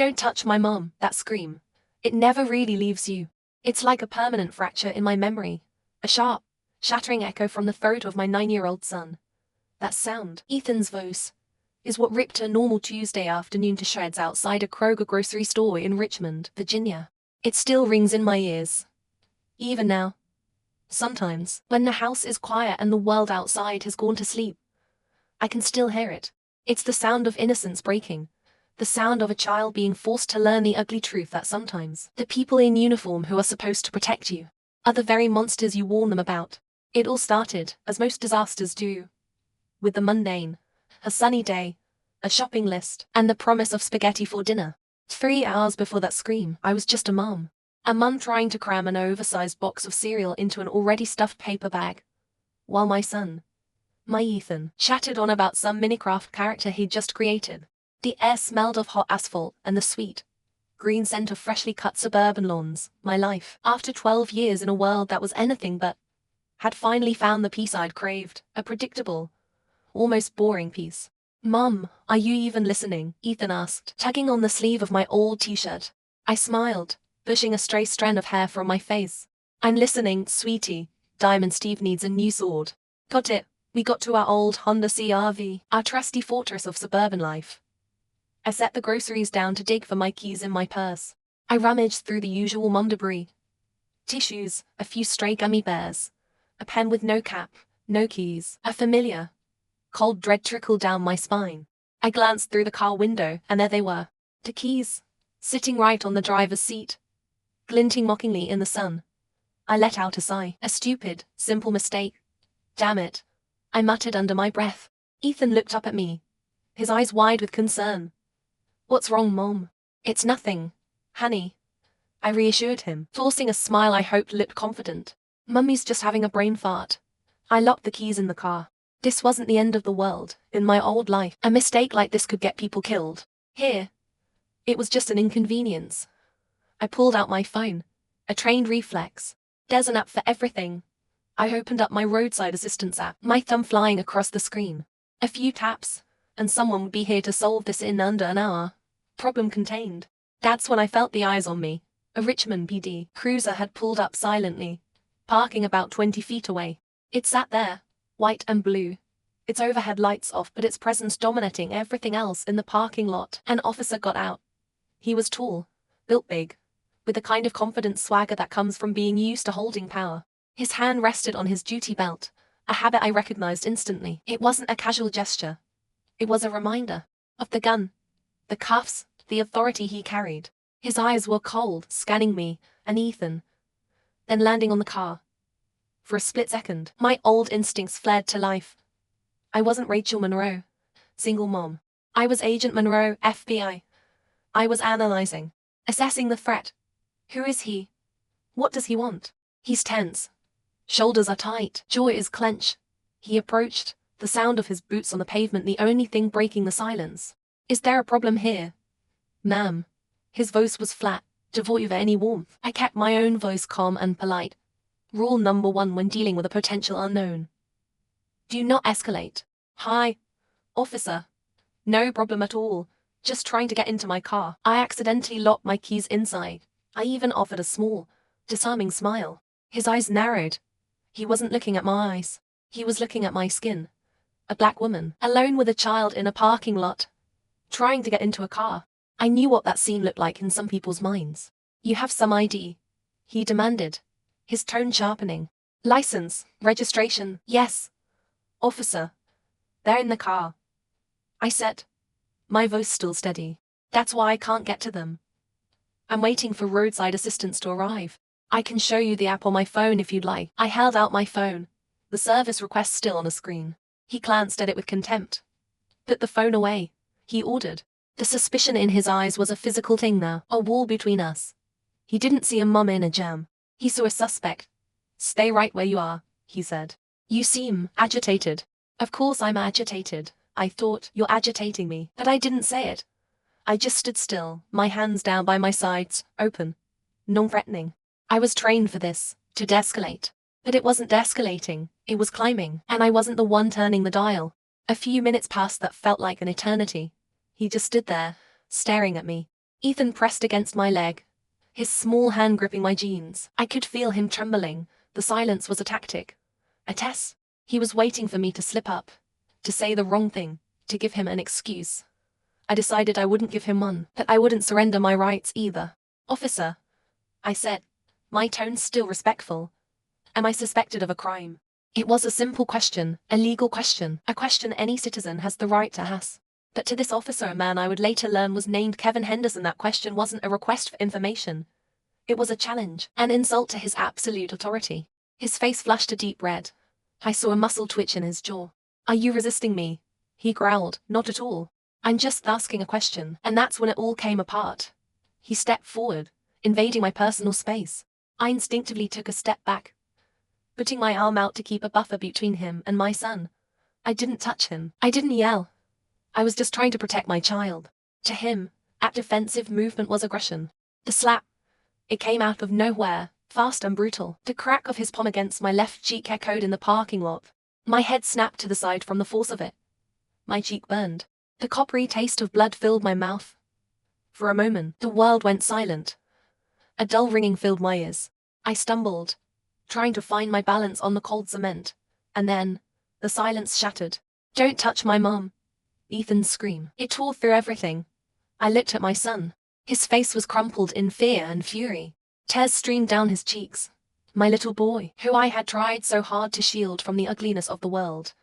Don't touch my mom, that scream. It never really leaves you. It's like a permanent fracture in my memory. A sharp, shattering echo from the throat of my 9-year-old son. That sound, Ethan's voice, is what ripped a normal Tuesday afternoon to shreds outside a Kroger grocery store in Richmond, Virginia. It still rings in my ears. Even now. Sometimes, when the house is quiet and the world outside has gone to sleep, I can still hear it. It's the sound of innocence breaking. The sound of a child being forced to learn the ugly truth that sometimes the people in uniform who are supposed to protect you are the very monsters you warn them about. It all started, as most disasters do, with the mundane, a sunny day, a shopping list, and the promise of spaghetti for dinner. 3 hours before that scream, I was just a mum. A mum trying to cram an oversized box of cereal into an already stuffed paper bag, while my son, my Ethan, chatted on about some Minecraft character he'd just created. The air smelled of hot asphalt and the sweet, green scent of freshly cut suburban lawns. My life, after 12 years in a world that was anything but, had finally found the peace I'd craved, a predictable, almost boring peace. "Mum, are you even listening?" Ethan asked, tugging on the sleeve of my old t-shirt. I smiled, pushing a stray strand of hair from my face. "I'm listening, sweetie. Diamond Steve needs a new sword." Got it. We got to our old Honda CR-V, our trusty fortress of suburban life. I set the groceries down to dig for my keys in my purse. I rummaged through the usual mom debris. Tissues, a few stray gummy bears, a pen with no cap, no keys, a familiar, cold dread trickled down my spine. I glanced through the car window, and there they were. The keys, sitting right on the driver's seat, glinting mockingly in the sun. I let out a sigh. A stupid, simple mistake. Damn it, I muttered under my breath. Ethan looked up at me, his eyes wide with concern. "What's wrong, Mom?" "It's nothing, honey," I reassured him, forcing a smile I hoped looked confident. "Mummy's just having a brain fart." I locked the keys in the car. This wasn't the end of the world. In my old life, a mistake like this could get people killed. Here, it was just an inconvenience. I pulled out my phone, a trained reflex. There's an app for everything. I opened up my roadside assistance app, my thumb flying across the screen. A few taps, and someone would be here to solve this in under an hour. Problem contained. That's when I felt the eyes on me. A Richmond PD cruiser had pulled up silently, parking about 20 feet away. It sat there, white and blue, its overhead lights off but its presence dominating everything else in the parking lot. An officer got out. He was tall, built big, with the kind of confident swagger that comes from being used to holding power. His hand rested on his duty belt, a habit I recognized instantly. It wasn't a casual gesture. It was a reminder of the gun, the cuffs, the authority he carried. His eyes were cold, scanning me and Ethan, then landing on the car. For a split second, my old instincts flared to life. I wasn't Rachel Monroe, single mom. I was Agent Monroe, FBI. I was analyzing, assessing the threat. Who is he? What does he want? He's tense. Shoulders are tight, jaw is clenched. He approached, the sound of his boots on the pavement the only thing breaking the silence. "Is there a problem here, ma'am?" His voice was flat, devoid of any warmth. I kept my own voice calm and polite. Rule number 1 when dealing with a potential unknown: do not escalate. "Hi, officer." "No problem at all. Just trying to get into my car." I accidentally locked my keys inside. I even offered a small, disarming smile. His eyes narrowed. He wasn't looking at my eyes. He was looking at my skin. A black woman, alone with a child in a parking lot, trying to get into a car. I knew what that scene looked like in some people's minds. "You have some ID?" he demanded, his tone sharpening. "License, registration?" "Yes, officer. They're in the car," I said, my voice still steady. "That's why I can't get to them. I'm waiting for roadside assistance to arrive. I can show you the app on my phone if you'd like." I held out my phone, the service request still on the screen. He glanced at it with contempt. "Put the phone away," he ordered. The suspicion in his eyes was a physical thing now, a wall between us. He didn't see a mum in a jam. He saw a suspect. "Stay right where you are," he said. "You seem agitated." Of course I'm agitated, I thought. "You're agitating me." But I didn't say it. I just stood still, my hands down by my sides, open, non-threatening. I was trained for this, to de-escalate. But it wasn't de-escalating, it was climbing, and I wasn't the one turning the dial. A few minutes passed that felt like an eternity. He just stood there, staring at me. Ethan pressed against my leg, his small hand gripping my jeans. I could feel him trembling. The silence was a tactic. A test. He was waiting for me to slip up, to say the wrong thing, to give him an excuse. I decided I wouldn't give him one, but I wouldn't surrender my rights either. "Officer," I said, my tone still respectful. "Am I suspected of a crime?" It was a simple question, a legal question, a question any citizen has the right to ask. But to this officer, a man I would later learn was named Kevin Henderson, that question wasn't a request for information. It was a challenge, an insult to his absolute authority. His face flushed a deep red. I saw a muscle twitch in his jaw. "Are you resisting me?" he growled. "Not at all. I'm just asking a question." And that's when it all came apart. He stepped forward, invading my personal space. I instinctively took a step back, putting my arm out to keep a buffer between him and my son. I didn't touch him. I didn't yell. I was just trying to protect my child. To him, that defensive movement was aggression. The slap. It came out of nowhere, fast and brutal. The crack of his palm against my left cheek echoed in the parking lot. My head snapped to the side from the force of it. My cheek burned. The coppery taste of blood filled my mouth. For a moment, the world went silent. A dull ringing filled my ears. I stumbled, trying to find my balance on the cold cement. And then, the silence shattered. "Don't touch my mom!" Ethan's scream. It tore through everything. I looked at my son. His face was crumpled in fear and fury. Tears streamed down his cheeks. My little boy, who I had tried so hard to shield from the ugliness of the world,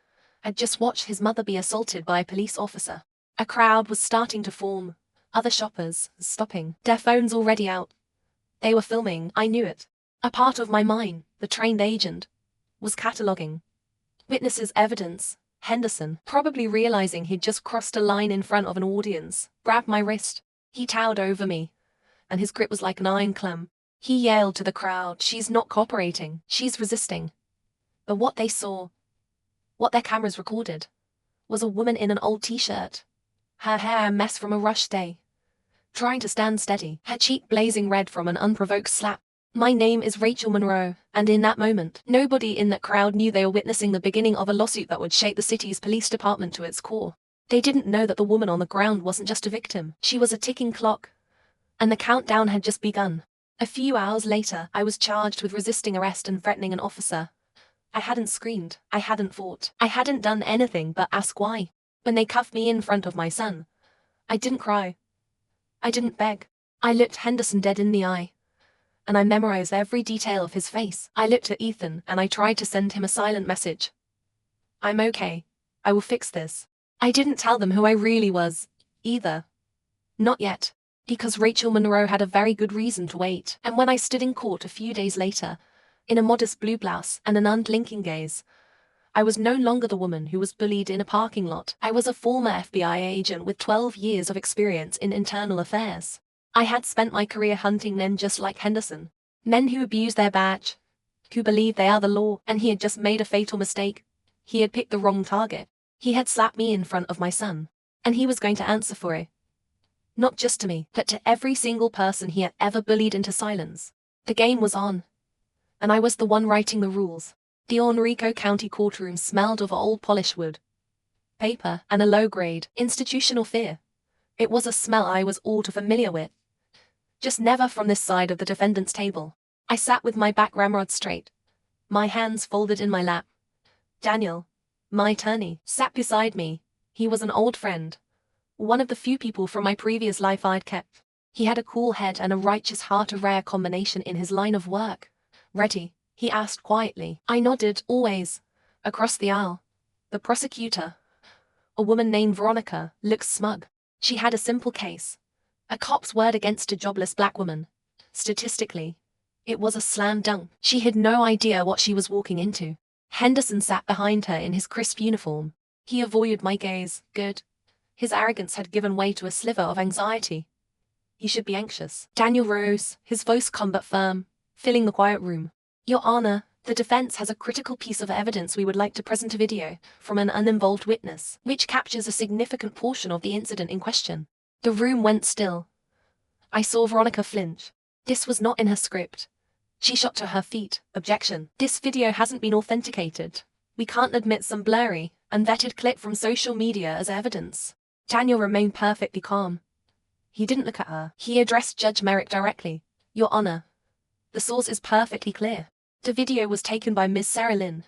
had just watched his mother be assaulted by a police officer. A crowd was starting to form. Other shoppers, stopping, their phones already out. They were filming, I knew it. A part of my mind, the trained agent, was cataloguing witnesses' evidence. Henderson, probably realizing he'd just crossed a line in front of an audience, grabbed my wrist. He towered over me, and his grip was like an iron clam. He yelled to the crowd, "She's not cooperating, she's resisting." But what they saw, what their cameras recorded, was a woman in an old t-shirt, her hair a mess from a rush day, trying to stand steady, her cheek blazing red from an unprovoked slap. My name is Rachel Monroe, and in that moment, nobody in that crowd knew they were witnessing the beginning of a lawsuit that would shake the city's police department to its core. They didn't know that the woman on the ground wasn't just a victim, she was a ticking clock. And the countdown had just begun. A few hours later, I was charged with resisting arrest and threatening an officer. I hadn't screamed, I hadn't fought, I hadn't done anything but ask why. When they cuffed me in front of my son, I didn't cry. I didn't beg. I looked Henderson dead in the eye, and I memorized every detail of his face. I looked at Ethan and I tried to send him a silent message. "I'm okay. I will fix this." I didn't tell them who I really was, either. Not yet. Because Rachel Monroe had a very good reason to wait. And when I stood in court a few days later, in a modest blue blouse and an unblinking gaze, I was no longer the woman who was bullied in a parking lot. I was a former FBI agent with 12 years of experience in internal affairs. I had spent my career hunting men just like Henderson. Men who abuse their badge, who believe they are the law, and he had just made a fatal mistake. He had picked the wrong target. He had slapped me in front of my son, and he was going to answer for it. Not just to me, but to every single person he had ever bullied into silence. The game was on, and I was the one writing the rules. The Henrico County courtroom smelled of old polished wood, paper, and a low-grade, institutional fear. It was a smell I was all too familiar with. Just never from this side of the defendant's table. I sat with my back ramrod straight, my hands folded in my lap. Daniel, my attorney, sat beside me. He was an old friend, one of the few people from my previous life I'd kept. He had a cool head and a righteous heart, a rare combination in his line of work. "Ready?" he asked quietly. I nodded, always. Across the aisle, the prosecutor, a woman named Veronica, looked smug. She had a simple case. A cop's word against a jobless black woman. Statistically, it was a slam dunk. She had no idea what she was walking into. Henderson sat behind her in his crisp uniform. He avoided my gaze. Good. His arrogance had given way to a sliver of anxiety. He should be anxious. Daniel rose, his voice calm but firm, filling the quiet room. "Your Honor, the defense has a critical piece of evidence we would like to present a video from an uninvolved witness, which captures a significant portion of the incident in question." The room went still. I saw Veronica flinch. This was not in her script. She shot to her feet. "Objection. This video hasn't been authenticated. We can't admit some blurry, unvetted clip from social media as evidence." Daniel remained perfectly calm. He didn't look at her. He addressed Judge Merrick directly. Your Honor, the source is perfectly clear. The video was taken by Ms. Sarah Lynn,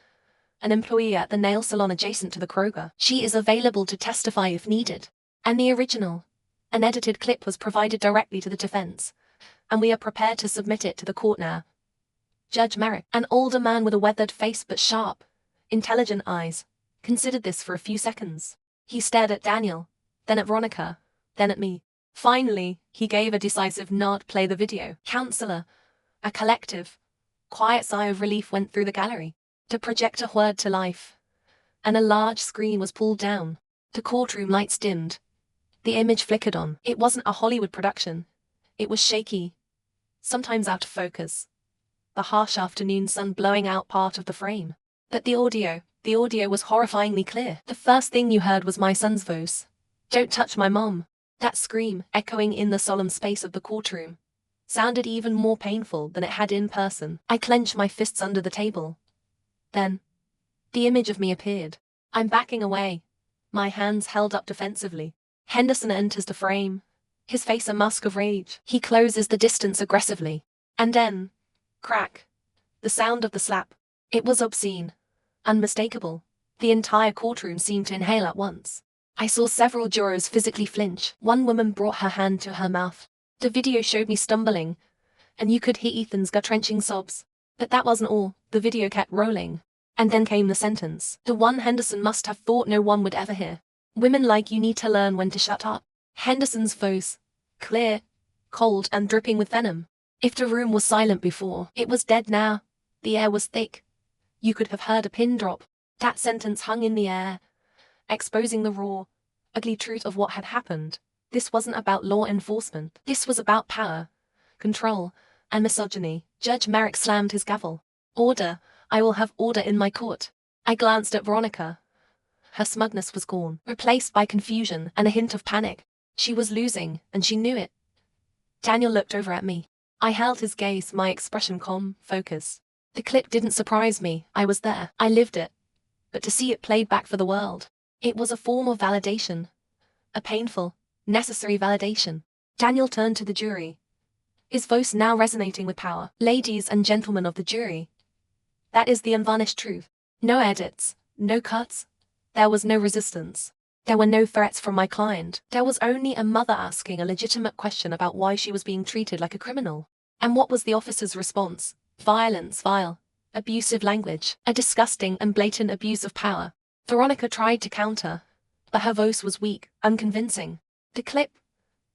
an employee at the nail salon adjacent to the Kroger. She is available to testify if needed. And the original, an edited clip, was provided directly to the defense, and we are prepared to submit it to the court now. Judge Merrick, an older man with a weathered face but sharp, intelligent eyes, considered this for a few seconds. He stared at Daniel, then at Veronica, then at me. Finally, he gave a decisive nod. Play the video. Counselor. A collective, quiet sigh of relief went through the gallery. The projector whirred to life, and a large screen was pulled down. The courtroom lights dimmed. The image flickered on. It wasn't a Hollywood production. It was shaky, sometimes out of focus, the harsh afternoon sun blowing out part of the frame. But the audio was horrifyingly clear. The first thing you heard was my son's voice. Don't touch my mom. That scream, echoing in the solemn space of the courtroom, sounded even more painful than it had in person. I clenched my fists under the table. Then, the image of me appeared. I'm backing away, my hands held up defensively. Henderson enters the frame, his face a mask of rage. He closes the distance aggressively. And then, crack, the sound of the slap. It was obscene, unmistakable. The entire courtroom seemed to inhale at once. I saw several jurors physically flinch. One woman brought her hand to her mouth. The video showed me stumbling, and you could hear Ethan's gut-wrenching sobs. But that wasn't all. The video kept rolling. And then came the sentence. The one Henderson must have thought no one would ever hear. Women like you need to learn when to shut up. Henderson's voice, clear, cold, and dripping with venom. If the room was silent before, it was dead now. The air was thick. You could have heard a pin drop. That sentence hung in the air, exposing the raw, ugly truth of what had happened. This wasn't about law enforcement. This was about power, control, and misogyny. Judge Merrick slammed his gavel. Order. I will have order in my court. I glanced at Veronica. Her smugness was gone, replaced by confusion and a hint of panic. She was losing, and she knew it. Daniel looked over at me. I held his gaze, my expression calm, focused. The clip didn't surprise me. I was there. I lived it. But to see it played back for the world, it was a form of validation. A painful, necessary validation. Daniel turned to the jury, his voice now resonating with power. Ladies and gentlemen of the jury, that is the unvarnished truth. No edits, no cuts. There was no resistance. There were no threats from my client. There was only a mother asking a legitimate question about why she was being treated like a criminal. And what was the officer's response? Violence, vile, abusive language, a disgusting and blatant abuse of power. Veronica tried to counter, but her voice was weak, unconvincing. The clip,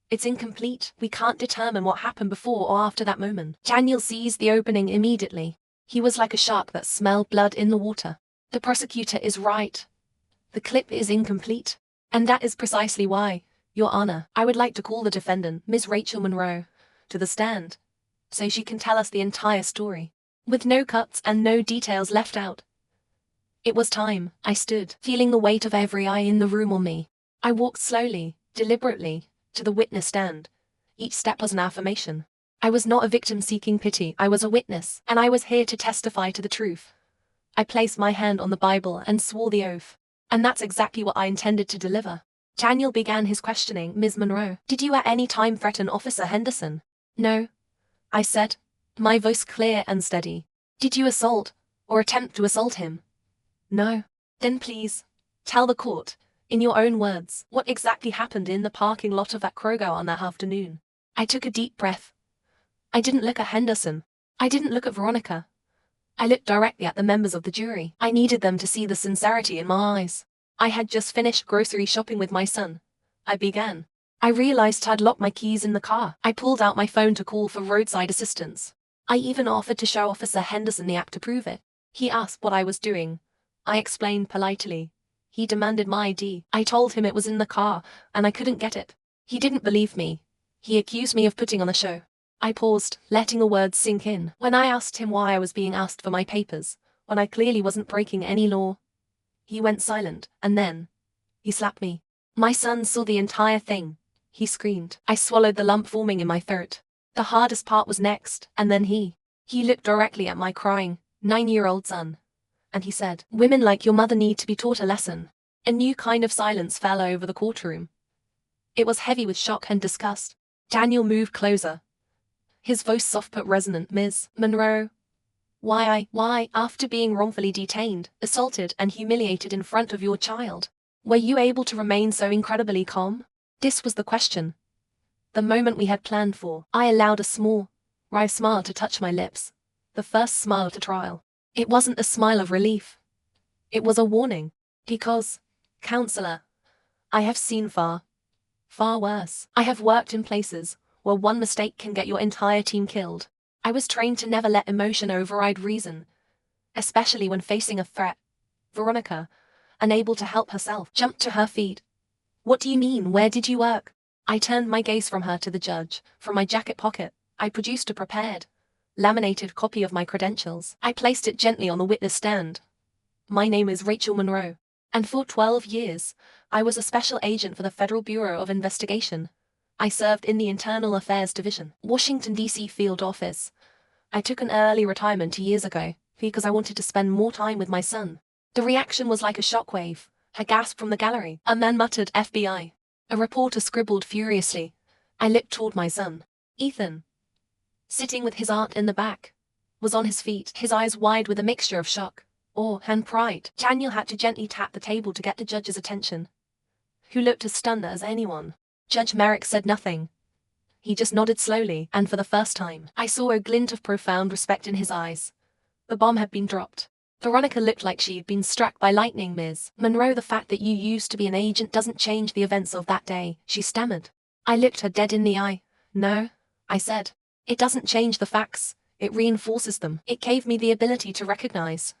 it's incomplete. We can't determine what happened before or after that moment. Daniel seized the opening immediately. He was like a shark that smelled blood in the water. The prosecutor is right. The clip is incomplete. And that is precisely why, Your Honor, I would like to call the defendant, Ms. Rachel Monroe, to the stand, so she can tell us the entire story, with no cuts and no details left out. It was time. I stood, feeling the weight of every eye in the room on me. I walked slowly, deliberately, to the witness stand. Each step was an affirmation. I was not a victim seeking pity. I was a witness, and I was here to testify to the truth. I placed my hand on the Bible and swore the oath. And that's exactly what I intended to deliver. Daniel began his questioning. Ms. Monroe, did you at any time threaten Officer Henderson? No, I said, my voice clear and steady. Did you assault, or attempt to assault him? No. Then please, tell the court, in your own words, what exactly happened in the parking lot of that Kroger on that afternoon. I took a deep breath. I didn't look at Henderson. I didn't look at Veronica. I looked directly at the members of the jury. I needed them to see the sincerity in my eyes. I had just finished grocery shopping with my son. I began. I realized I'd locked my keys in the car. I pulled out my phone to call for roadside assistance. I even offered to show Officer Henderson the app to prove it. He asked what I was doing. I explained politely. He demanded my ID. I told him it was in the car, and I couldn't get it. He didn't believe me. He accused me of putting on a show. I paused, letting the words sink in. When I asked him why I was being asked for my papers, when I clearly wasn't breaking any law, he went silent, and then he slapped me. My son saw the entire thing. He screamed. I swallowed the lump forming in my throat. The hardest part was next, and then he looked directly at my crying 9-year-old son. And he said, women like your mother need to be taught a lesson. A new kind of silence fell over the courtroom. It was heavy with shock and disgust. Daniel moved closer, his voice soft but resonant. Ms. Monroe, why, after being wrongfully detained, assaulted, and humiliated in front of your child, were you able to remain so incredibly calm? This was the question. The moment we had planned for. I allowed a small, wry smile to touch my lips. The first smile of the trial. It wasn't a smile of relief. It was a warning. Because, counselor, I have seen far worse. I have worked in places where one mistake can get your entire team killed. I was trained to never let emotion override reason, especially when facing a threat. Veronica, unable to help herself, jumped to her feet. What do you mean? Where did you work? I turned my gaze from her to the judge. From my jacket pocket, I produced a prepared, laminated copy of my credentials. I placed it gently on the witness stand. My name is Rachel Monroe, and for 12 years, I was a special agent for the Federal Bureau of Investigation. I served in the Internal Affairs Division, Washington, D.C. field office. I took an early retirement 2 years ago because I wanted to spend more time with my son. The reaction was like a shockwave. A gasp from the gallery. A man muttered, FBI. A reporter scribbled furiously. I looked toward my son. Ethan, sitting with his aunt in the back, was on his feet, his eyes wide with a mixture of shock, awe, and pride. Daniel had to gently tap the table to get the judge's attention, who looked as stunned as anyone. Judge Merrick said nothing. He just nodded slowly, and for the first time, I saw a glint of profound respect in his eyes. The bomb had been dropped. Veronica looked like she'd been struck by lightning. Ms. Monroe, the fact that you used to be an agent doesn't change the events of that day, she stammered. I looked her dead in the eye. No, I said. It doesn't change the facts, it reinforces them. It gave me the ability to recognize,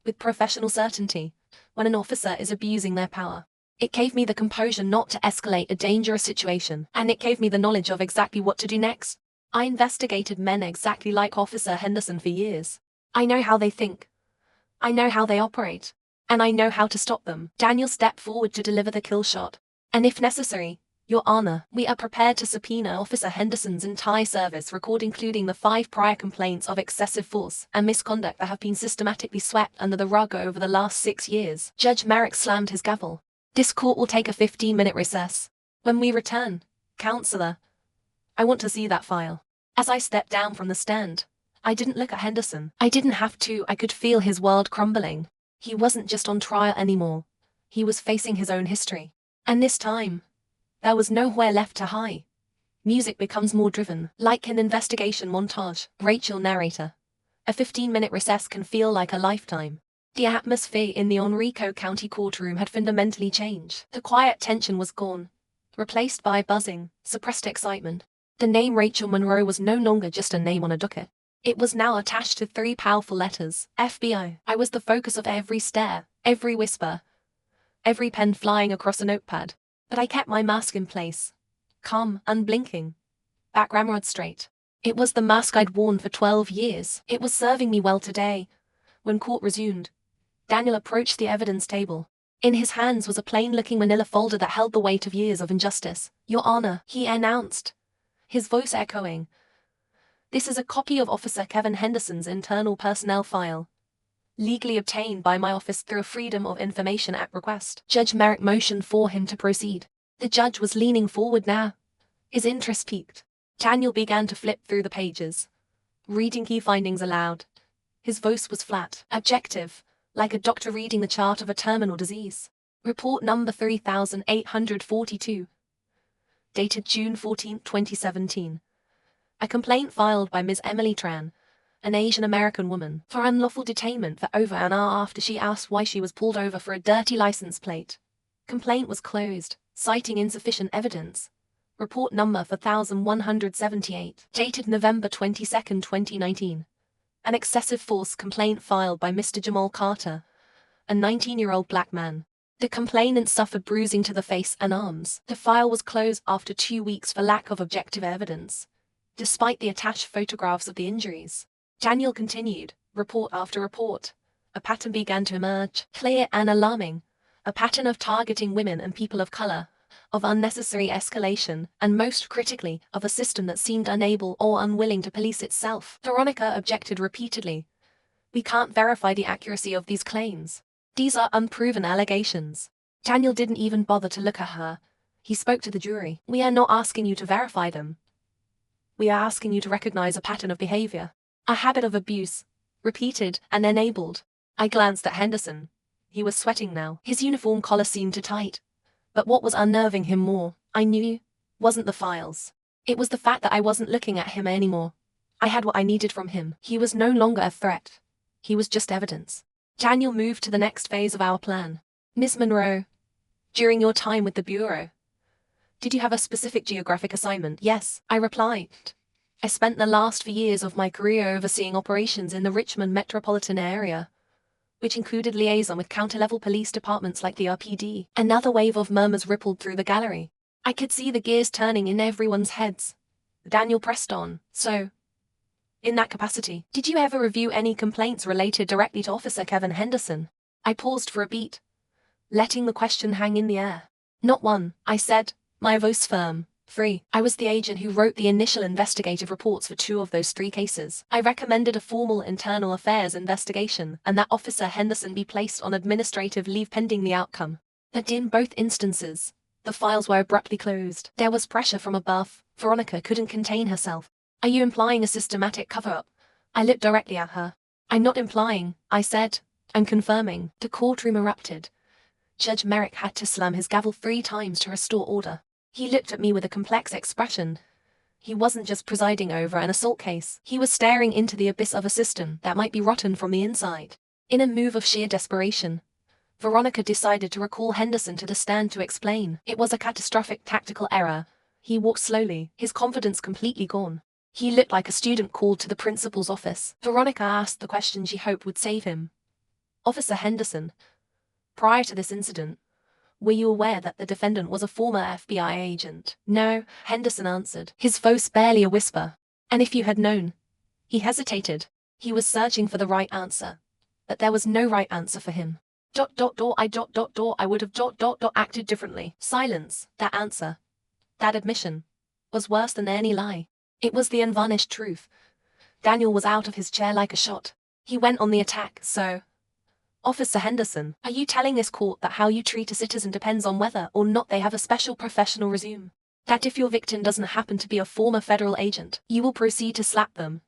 with professional certainty, when an officer is abusing their power. It gave me the composure not to escalate a dangerous situation, and it gave me the knowledge of exactly what to do next. I investigated men exactly like Officer Henderson for years. I know how they think. I know how they operate. And I know how to stop them. Daniel stepped forward to deliver the kill shot. And if necessary, Your Honor, we are prepared to subpoena Officer Henderson's entire service record, including the 5 prior complaints of excessive force and misconduct that have been systematically swept under the rug over the last 6 years. Judge Merrick slammed his gavel. This court will take a 15-minute recess. When we return, Counselor, I want to see that file. As I stepped down from the stand, I didn't look at Henderson. I didn't have to. I could feel his world crumbling. He wasn't just on trial anymore. He was facing his own history. And this time, there was nowhere left to hide. Music becomes more driven, like an investigation montage. Rachel, narrator. A 15-minute recess can feel like a lifetime. The atmosphere in the Henrico County courtroom had fundamentally changed. The quiet tension was gone, replaced by buzzing, suppressed excitement. The name Rachel Monroe was no longer just a name on a docket. It was now attached to 3 powerful letters, FBI. I was the focus of every stare, every whisper, every pen flying across a notepad. But I kept my mask in place, calm, unblinking, back ramrod straight. It was the mask I'd worn for 12 years. It was serving me well today. When court resumed, Daniel approached the evidence table. In his hands was a plain-looking manila folder that held the weight of years of injustice. Your Honor, he announced, his voice echoing. This is a copy of Officer Kevin Henderson's internal personnel file, legally obtained by my office through a Freedom of Information Act request. Judge Merrick motioned for him to proceed. The judge was leaning forward now. His interest peaked. Daniel began to flip through the pages, reading key findings aloud. His voice was flat, objective, like a doctor reading the chart of a terminal disease. Report number 3842. Dated June 14, 2017. A complaint filed by Ms. Emily Tran, an Asian American woman, for unlawful detainment for over an hour after she asked why she was pulled over for a dirty license plate. Complaint was closed, citing insufficient evidence. Report number 4178. Dated November 22, 2019. An excessive force complaint filed by Mr. Jamal Carter, a 19-year-old black man. The complainant suffered bruising to the face and arms. The file was closed after 2 weeks for lack of objective evidence, despite the attached photographs of the injuries. Daniel continued, report after report. A pattern began to emerge, clear and alarming. A pattern of targeting women and people of color, of unnecessary escalation, and most critically, of a system that seemed unable or unwilling to police itself. Veronica objected repeatedly. We can't verify the accuracy of these claims. These are unproven allegations. Daniel didn't even bother to look at her. He spoke to the jury. We are not asking you to verify them. We are asking you to recognize a pattern of behavior. A habit of abuse. Repeated and enabled. I glanced at Henderson. He was sweating now. His uniform collar seemed too tight. But what was unnerving him more, I knew, wasn't the files. It was the fact that I wasn't looking at him anymore. I had what I needed from him. He was no longer a threat. He was just evidence. Daniel moved to the next phase of our plan. Miss Monroe, during your time with the Bureau, did you have a specific geographic assignment? Yes, I replied. I spent the last 4 years of my career overseeing operations in the Richmond metropolitan area, which included liaison with counter-level police departments like the RPD. Another wave of murmurs rippled through the gallery. I could see the gears turning in everyone's heads. Daniel pressed on. So, in that capacity, did you ever review any complaints related directly to Officer Kevin Henderson? I paused for a beat, letting the question hang in the air. Not one, I said, my voice firm. 3. I was the agent who wrote the initial investigative reports for 2 of those 3 cases. I recommended a formal internal affairs investigation and that Officer Henderson be placed on administrative leave pending the outcome. But in both instances, the files were abruptly closed. There was pressure from above. Veronica couldn't contain herself. Are you implying a systematic cover-up? I looked directly at her. I'm not implying, I said. I'm confirming. The courtroom erupted. Judge Merrick had to slam his gavel 3 times to restore order. He looked at me with a complex expression. He wasn't just presiding over an assault case. He was staring into the abyss of a system that might be rotten from the inside. In a move of sheer desperation, Veronica decided to recall Henderson to the stand to explain. It was a catastrophic tactical error. He walked slowly, his confidence completely gone. He looked like a student called to the principal's office. Veronica asked the question she hoped would save him. Officer Henderson, prior to this incident, were you aware that the defendant was a former FBI agent? No, Henderson answered, his voice barely a whisper. And if you had known? He hesitated. He was searching for the right answer. But there was no right answer for him. I would have acted differently. Silence, that answer, that admission, was worse than any lie. It was the unvarnished truth. Daniel was out of his chair like a shot. He went on the attack, so... Officer Henderson, are you telling this court that how you treat a citizen depends on whether or not they have a special professional resume? That if your victim doesn't happen to be a former federal agent, you will proceed to slap them,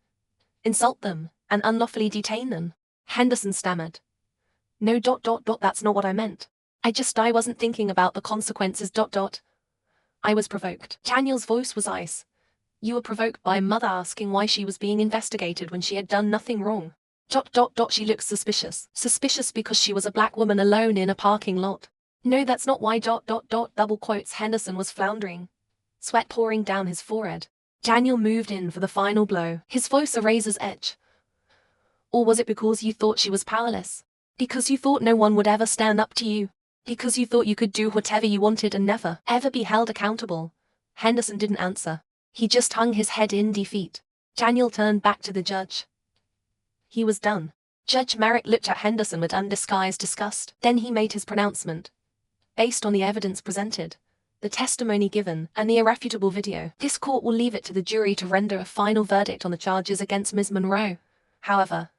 insult them, and unlawfully detain them? Henderson stammered. No, that's not what I meant. I wasn't thinking about the consequences, I was provoked. Daniel's voice was ice. You were provoked by a mother asking why she was being investigated when she had done nothing wrong. She looked suspicious. Suspicious because she was a black woman alone in a parking lot. No, that's not why, double quotes. Henderson was floundering, sweat pouring down his forehead. Daniel moved in for the final blow, his voice a razor's edge. Or was it because you thought she was powerless? Because you thought no one would ever stand up to you? Because you thought you could do whatever you wanted and never, ever be held accountable? Henderson didn't answer. He just hung his head in defeat. Daniel turned back to the judge. He was done. Judge Merrick looked at Henderson with undisguised disgust. Then he made his pronouncement. Based on the evidence presented, the testimony given, and the irrefutable video, this court will leave it to the jury to render a final verdict on the charges against Ms. Monroe. However,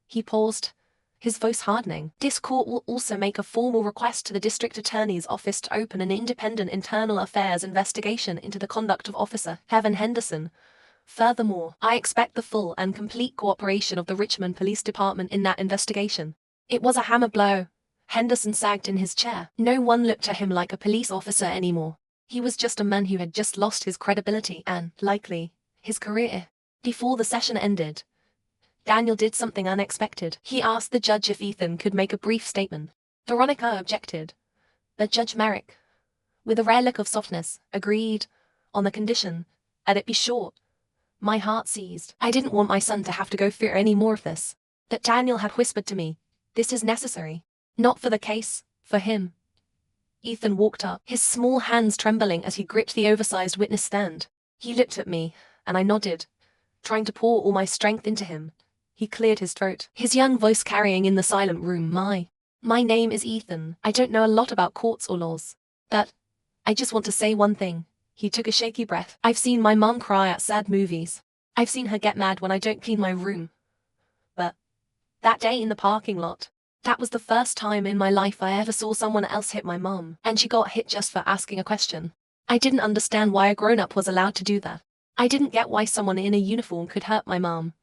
he paused, his voice hardening. This court will also make a formal request to the district attorney's office to open an independent internal affairs investigation into the conduct of Officer Kevin Henderson. Furthermore, I expect the full and complete cooperation of the Richmond Police Department in that investigation. It was a hammer blow. Henderson sagged in his chair. No one looked at him like a police officer anymore. He was just a man who had just lost his credibility and, likely, his career. Before the session ended, Daniel did something unexpected. He asked the judge if Ethan could make a brief statement. Veronica objected. But Judge Merrick, with a rare look of softness, agreed, on the condition that it be short. My heart seized. I didn't want my son to have to go through any more of this. But Daniel had whispered to me, this is necessary. Not for the case, for him. Ethan walked up, his small hands trembling as he gripped the oversized witness stand. He looked at me, and I nodded, trying to pour all my strength into him. He cleared his throat, his young voice carrying in the silent room. My name is Ethan. I don't know a lot about courts or laws. But I just want to say one thing. He took a shaky breath. I've seen my mom cry at sad movies. I've seen her get mad when I don't clean my room. But that day in the parking lot, that was the first time in my life I ever saw someone else hit my mom, and she got hit just for asking a question. I didn't understand why a grown-up was allowed to do that. I didn't get why someone in a uniform could hurt my mom.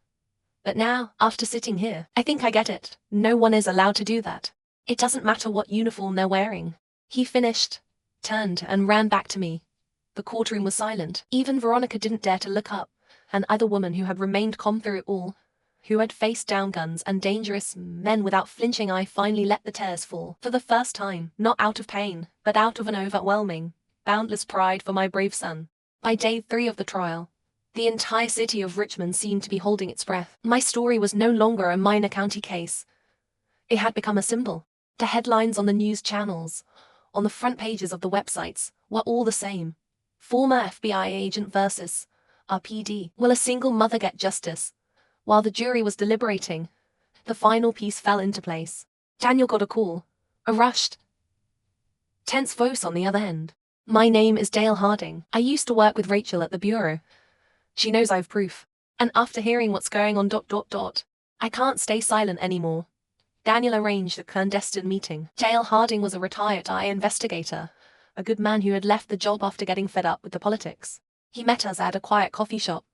But now, after sitting here, I think I get it. No one is allowed to do that. It doesn't matter what uniform they're wearing. He finished, turned, and ran back to me. The courtroom was silent. Even Veronica didn't dare to look up, an other woman who had remained calm through it all, who had faced down guns and dangerous men without flinching. I finally let the tears fall, for the first time, not out of pain, but out of an overwhelming, boundless pride for my brave son. By day 3 of the trial, the entire city of Richmond seemed to be holding its breath. My story was no longer a minor county case. It had become a symbol. The headlines on the news channels, on the front pages of the websites, were all the same. Former FBI agent versus RPD. Will a single mother get justice? While the jury was deliberating, the final piece fell into place. Daniel got a call. A rushed, tense voice on the other end. My name is Dale Harding. I used to work with Rachel at the bureau. She knows I've proof. And after hearing what's going on, I can't stay silent anymore. Daniel arranged a clandestine meeting. Dale Harding was a retired investigator, a good man who had left the job after getting fed up with the politics. He met us at a quiet coffee shop,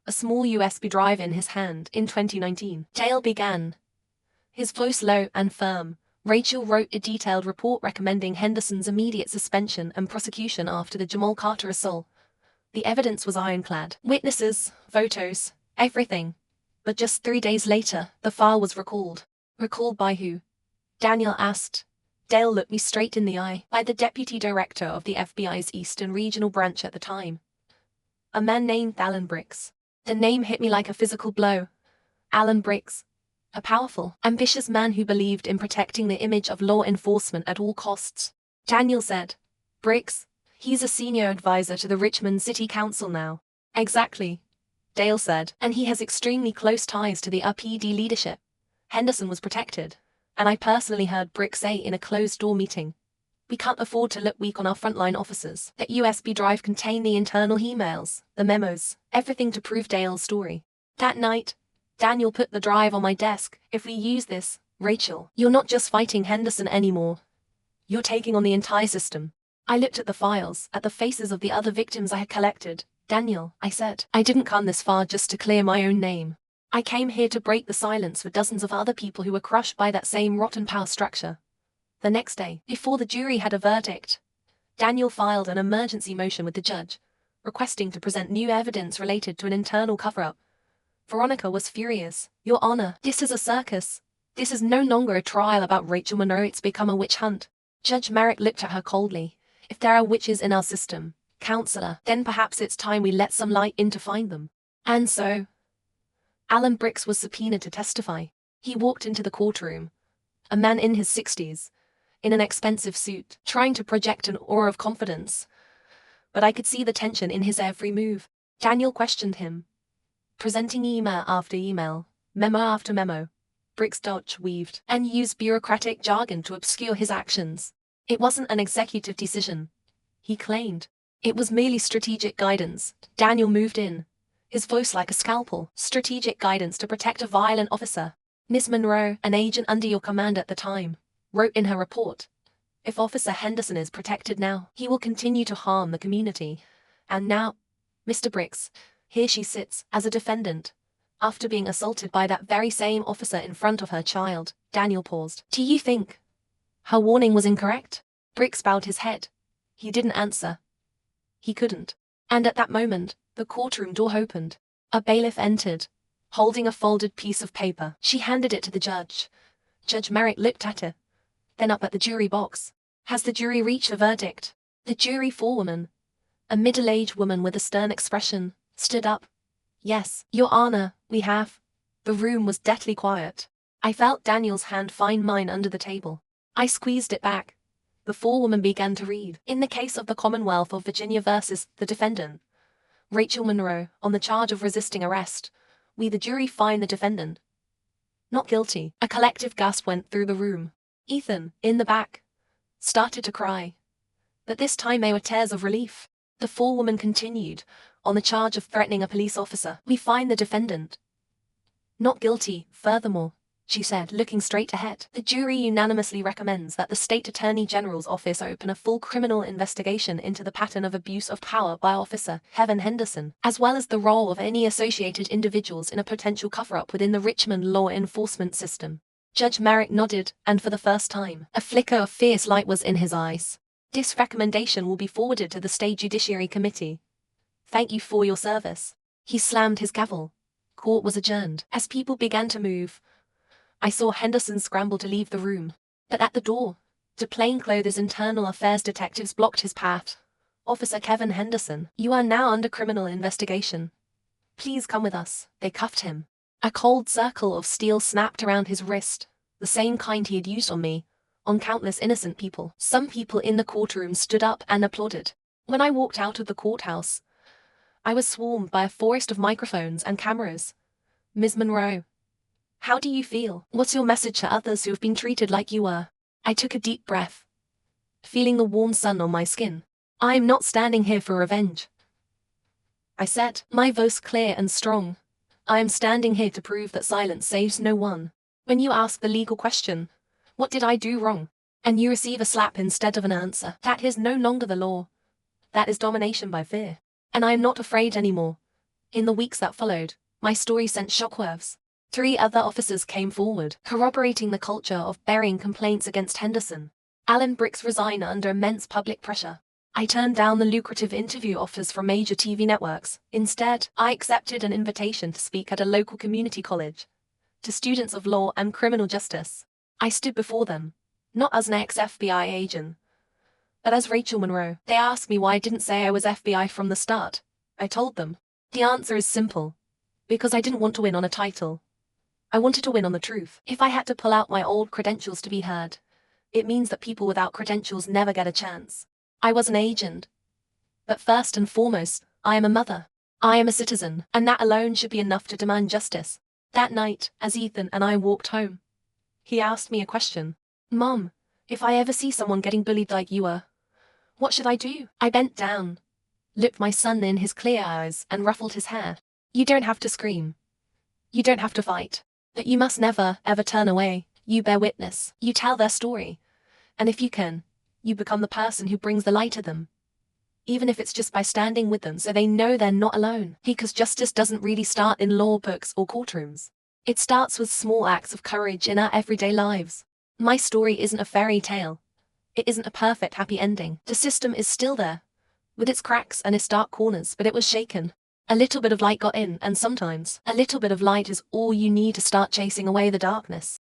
a small USB drive in his hand, in 2019. Dale began, his voice low and firm. Rachel wrote a detailed report recommending Henderson's immediate suspension and prosecution after the Jamal Carter assault. The evidence was ironclad. Witnesses, photos, everything. But just 3 days later, the file was recalled. Recalled by who? Daniel asked. Dale looked me straight in the eye. By the deputy director of the FBI's Eastern Regional Branch at the time, a man named Alan Briggs. The name hit me like a physical blow. Alan Briggs. A powerful, ambitious man who believed in protecting the image of law enforcement at all costs. Daniel said. Briggs? He's a senior advisor to the Richmond City Council now. Exactly, Dale said, and he has extremely close ties to the RPD leadership. Henderson was protected, and I personally heard Briggs say in a closed-door meeting, we can't afford to look weak on our frontline officers. That USB drive contained the internal emails, the memos, everything to prove Dale's story. That night, Daniel put the drive on my desk. If we use this, Rachel, you're not just fighting Henderson anymore. You're taking on the entire system. I looked at the files, at the faces of the other victims I had collected. Daniel, I said, I didn't come this far just to clear my own name. I came here to break the silence for dozens of other people who were crushed by that same rotten power structure. The next day, before the jury had a verdict, Daniel filed an emergency motion with the judge, requesting to present new evidence related to an internal cover-up. Veronica was furious. Your Honor, this is a circus. This is no longer a trial about Rachel Monroe, it's become a witch hunt. Judge Merrick looked at her coldly. If there are witches in our system, counselor, then perhaps it's time we let some light in to find them. And so, Alan Briggs was subpoenaed to testify. He walked into the courtroom, a man in his 60s, in an expensive suit, trying to project an aura of confidence. But I could see the tension in his every move. Daniel questioned him, presenting email after email, memo after memo. Briggs dodge-weaved and used bureaucratic jargon to obscure his actions. It wasn't an executive decision, he claimed. It was merely strategic guidance. Daniel moved in, his voice like a scalpel. Strategic guidance to protect a violent officer. Miss Monroe, an agent under your command at the time, wrote in her report, if Officer Henderson is protected now, he will continue to harm the community. And now, Mr. Briggs, here she sits, as a defendant, after being assaulted by that very same officer in front of her child. Daniel paused. Do you think her warning was incorrect? Briggs bowed his head. He didn't answer. He couldn't. And at that moment, the courtroom door opened. A bailiff entered, holding a folded piece of paper. She handed it to the judge. Judge Merrick looked at it, then up at the jury box. Has the jury reached a verdict? The jury forewoman, a middle-aged woman with a stern expression, stood up. Yes, Your Honor, we have. The room was deathly quiet. I felt Daniel's hand find mine under the table. I squeezed it back. The forewoman began to read. In the case of the Commonwealth of Virginia versus the defendant, Rachel Monroe, on the charge of resisting arrest, we the jury find the defendant not guilty. A collective gasp went through the room. Ethan, in the back, started to cry. But this time they were tears of relief. The forewoman continued, on the charge of threatening a police officer, we find the defendant not guilty. Furthermore, she said, looking straight ahead. The jury unanimously recommends that the State Attorney General's office open a full criminal investigation into the pattern of abuse of power by Officer Kevin Henderson, as well as the role of any associated individuals in a potential cover-up within the Richmond law enforcement system. Judge Merrick nodded, and for the first time, a flicker of fierce light was in his eyes. This recommendation will be forwarded to the State Judiciary Committee. Thank you for your service. He slammed his gavel. Court was adjourned. As people began to move, I saw Henderson scramble to leave the room. But at the door, the plainclothes internal affairs detectives blocked his path. Officer Kevin Henderson, you are now under criminal investigation. Please come with us. They cuffed him. A cold circle of steel snapped around his wrist, the same kind he had used on me, on countless innocent people. Some people in the courtroom stood up and applauded. When I walked out of the courthouse, I was swarmed by a forest of microphones and cameras. Ms. Monroe, how do you feel? What's your message to others who have been treated like you were? I took a deep breath, feeling the warm sun on my skin. I'm not standing here for revenge, I said, my voice clear and strong. I am standing here to prove that silence saves no one. When you ask the legal question, what did I do wrong? And you receive a slap instead of an answer, that is no longer the law. That is domination by fear. And I am not afraid anymore. In the weeks that followed, my story sent shockwaves. 3 other officers came forward, corroborating the culture of burying complaints against Henderson. Alan Bricks resigned under immense public pressure. I turned down the lucrative interview offers from major TV networks. Instead, I accepted an invitation to speak at a local community college to students of law and criminal justice. I stood before them, not as an ex-FBI agent, but as Rachel Monroe. They asked me why I didn't say I was FBI from the start. I told them, the answer is simple. Because I didn't want to win on a title. I wanted to win on the truth. If I had to pull out my old credentials to be heard, it means that people without credentials never get a chance. I was an agent. But first and foremost, I am a mother. I am a citizen, and that alone should be enough to demand justice. That night, as Ethan and I walked home, he asked me a question. Mom, if I ever see someone getting bullied like you were, what should I do? I bent down, looked my son in his clear eyes, and ruffled his hair. You don't have to scream. You don't have to fight. But you must never, ever turn away. You bear witness. You tell their story. And if you can, you become the person who brings the light to them. Even if it's just by standing with them so they know they're not alone. Because justice doesn't really start in law books or courtrooms. It starts with small acts of courage in our everyday lives. My story isn't a fairy tale. It isn't a perfect happy ending. The system is still there, with its cracks and its dark corners, but it was shaken. A little bit of light got in, and sometimes, a little bit of light is all you need to start chasing away the darkness.